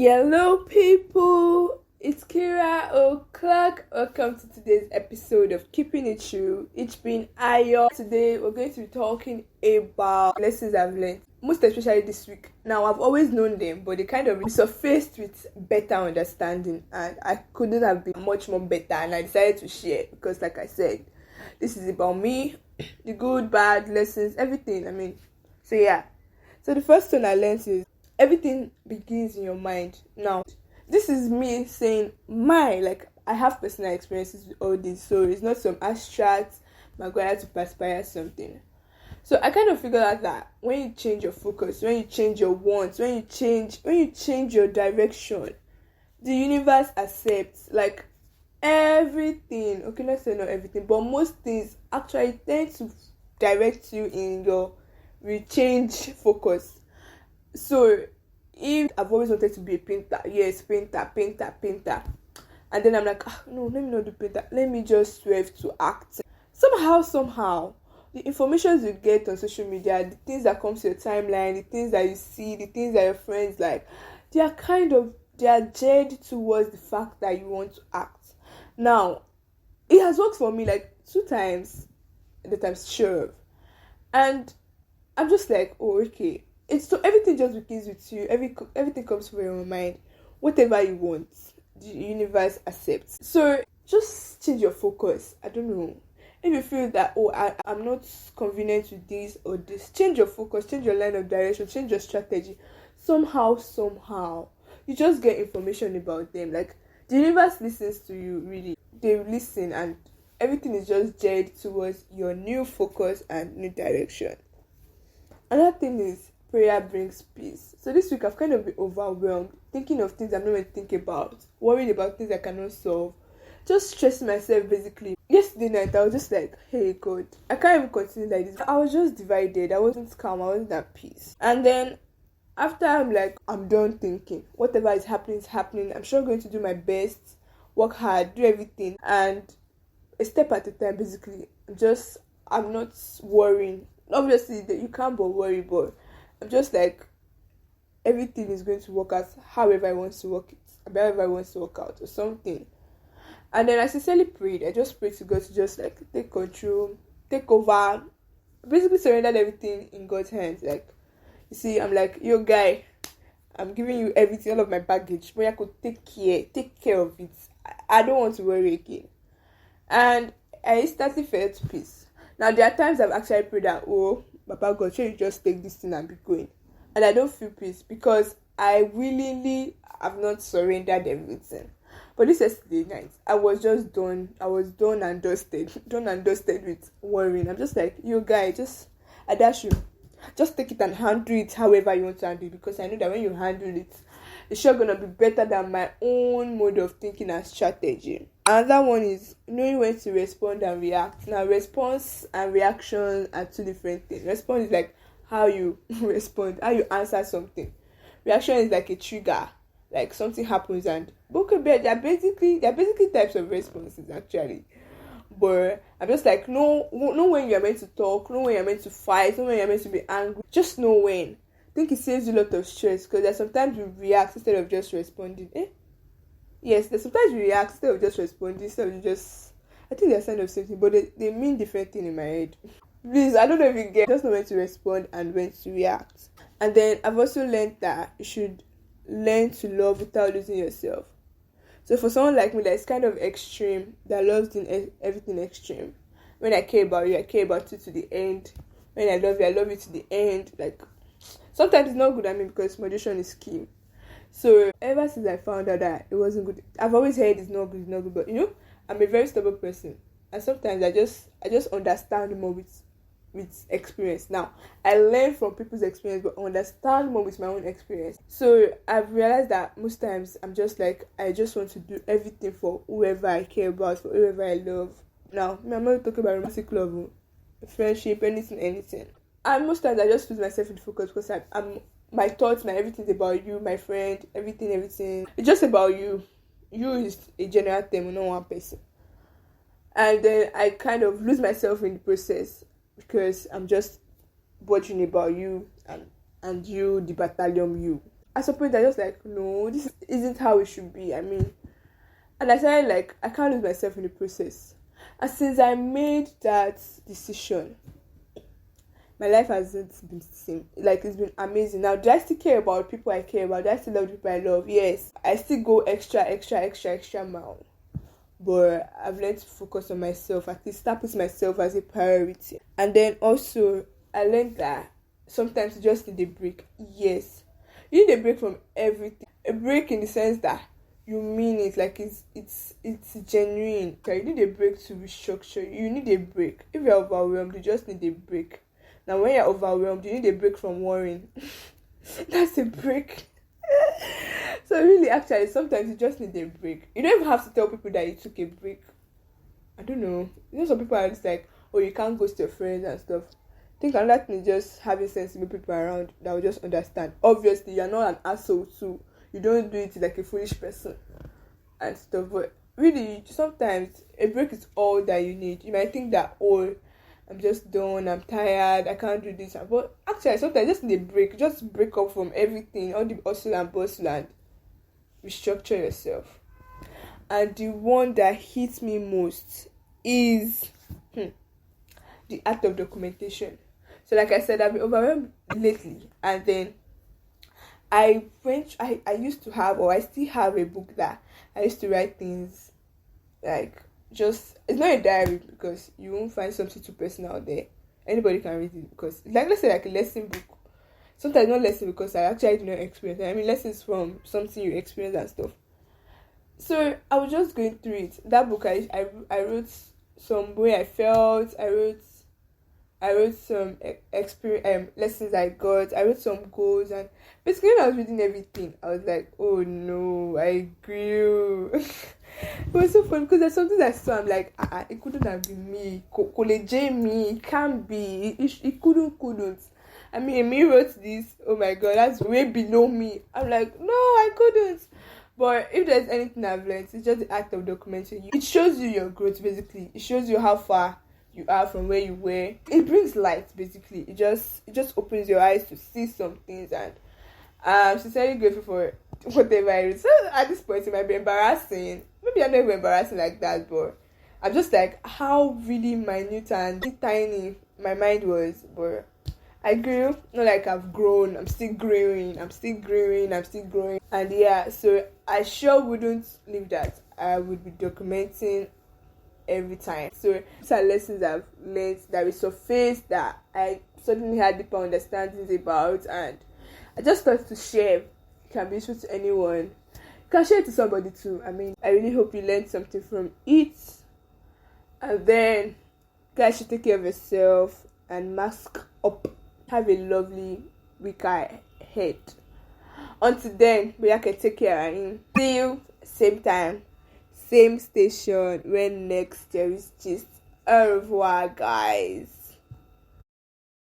Hello, people. It's Kira O'Clock. Welcome to today's episode of Keeping It True. It's been Ayo. Today, we're going to be talking about lessons I've learned, most especially this week. Now, I've always known them, but they kind of surfaced with better understanding, and I couldn't have been much more better. And I decided to share because, like I said, this is about me, the good, bad lessons, everything. So yeah. So the first one I learned is everything begins in your mind. Now, this is me saying I have personal experiences with all this, so it's not some abstract Maguire to perspire something. So I kind of figured out that when you change your focus, when you change your wants, when you change your direction, the universe accepts everything. Okay, let's say not everything, but most things actually tend to direct you in your change focus. So if I've always wanted to be a painter, yes, painter, and then I'm like, no, let me not do painter, let me just swerve to acting. Somehow, the information you get on social media, the things that come to your timeline, the things that you see, the things that your friends like, they are geared towards the fact that you want to act. Now, it has worked for me 2 times, that I'm sure, and I'm just like, oh, okay. It's so everything just begins with you. Everything comes from your mind. Whatever you want, the universe accepts. So just change your focus. I don't know. If you feel that, I'm not convenient with this or this, change your focus, change your line of direction, change your strategy. Somehow, you just get information about them. The universe listens to you, really. They listen, and everything is just geared towards your new focus and new direction. Another thing is, prayer brings peace. So this week I've kind of been overwhelmed, thinking of things I'm not going to think about, worried about things I cannot solve, just stressing myself basically. Yesterday night I was just like, hey God, I can't even continue like this. I was just divided. I wasn't calm. I wasn't at peace. And then after I'm done thinking. Whatever is happening. I'm sure I'm going to do my best, work hard, do everything, and a step at a time basically. I'm not worrying. Obviously you can't but worry, but I'm just everything is going to work out however I want to work it, however I want to work out or something. And then I sincerely prayed. I just prayed to God to just take control, take over, basically surrendered everything in God's hands. You see, I'm yo guy, I'm giving you everything, all of my baggage, but I could take care of it. I don't want to worry again. And I instantly felt peace. Now there are times I've actually prayed that, Papa God, should you just take this thing and be going? And I don't feel peace because I willingly have not surrendered everything. But this yesterday night, I was just done. I was done and dusted with worrying. I'm just you guy, I dash you. Just take it and handle it however you want to handle it, because I know that when you handle it, it's sure gonna be better than my own mode of thinking and strategy. Another one is knowing when to respond and react. Now, response and reaction are 2 different things. Response is how you respond, how you answer something. Reaction is a trigger, something happens, and they're basically types of responses actually. But I'm just know when you're meant to talk, know when you're meant to fight, know when you're meant to be angry. Just know when. I think it saves you a lot of stress, because there's sometimes you react instead of just responding. Yes, there's sometimes you react instead of just responding, instead of just, I think they're sign of same thing, but they mean different thing in my head. Please, I don't know if you get, just know when to respond and when to react. And then I've also learned that you should learn to love without losing yourself. So for someone like me that's kind of extreme, that loves everything extreme, when I care about you, I care about you to the end. When I love you to the end. Sometimes it's not good because moderation is key. So ever since I found out that it wasn't good, I've always heard it's not good, but I'm a very stubborn person, and sometimes I just understand more with experience. Now, I learn from people's experience, but understand more with my own experience. So I've realized that most times I'm just I just want to do everything for whoever I care about, for whoever I love. Now, I'm not talking about romantic love, friendship, anything. And most times I just lose myself in focus because I'm my thoughts, everything's about you, my friend, everything. It's just about you. You is a general term, not one person. And then I kind of lose myself in the process because I'm just watching about you and you, the battalion you. at some point I just like, no, this isn't how it should be. I mean, and I started like, I can't lose myself in the process. And since I made that decision, my life hasn't been the same. Like, it's been amazing. Now, do I still care about people I care about? Do I still love the people I love? Yes. I still go extra mile. But I've learned to focus on myself. At least start putting myself as a priority. And then also, I learned that sometimes you just need a break. Yes. You need a break from everything. A break in the sense that you mean it, like it's genuine. You need a break to restructure. You need a break. If you're overwhelmed, you just need a break. Now, when you're overwhelmed, you need a break from worrying. That's a break. So really, actually, sometimes you just need a break. You don't even have to tell people that you took a break. I don't know. You know, some people are just like, oh, you can't ghost your friends and stuff. I think another thing is just having sensible people around that will just understand. Obviously, you're not an asshole too. You don't do it like a foolish person and stuff. But really, sometimes a break is all that you need. You might think that, oh, I'm just done, I'm tired, I can't do this. But actually, sometimes just need a break. Just break up from everything, all the hustle and bustle, and restructure yourself. And the one that hits me most is the act of documentation. So like I said, I've been overwhelmed lately, and then I used to have, or I still have, a book that I used to write things like, just, it's not a diary because you won't find something too personal out there. Anybody can read it because, like, let's say like a lesson book. Sometimes not lesson because I actually do not experience it. I mean, lessons from something you experience and stuff. So I was just going through it. That book, I wrote some way I felt. I wrote some experience lessons I got. I wrote some goals, and basically when I was reading everything, I was like, oh no, I grew. It was so fun because there's something I saw. I'm like, it couldn't have been me. College me, it can't be. It couldn't. I mean, me wrote this. Oh my god, that's way below me. I'm like, no, I couldn't. But if there's anything I've learned, it's just the act of documenting. It shows you your growth, basically. It shows you how far you are from where you were. It brings light, basically. It just opens your eyes to see some things, and I'm sincerely grateful for whatever I read. So at this point, it might be embarrassing. Maybe I'm not even embarrassing like that, but I'm just like how really minute and tiny my mind was. But I grew, not like I've grown. I'm still growing. And yeah, so I sure wouldn't leave that. I would be documenting every time. So these are lessons I've learned that resurfaced that I suddenly had deeper understandings about, and I just thought to share. It can be useful to anyone. You can share it to somebody too. I mean, I really hope you learned something from it. And then, guys, should take care of yourself and mask up. Have a lovely week ahead. Until then, we can take care. See you same time, same station when next there is gist. Au revoir, guys.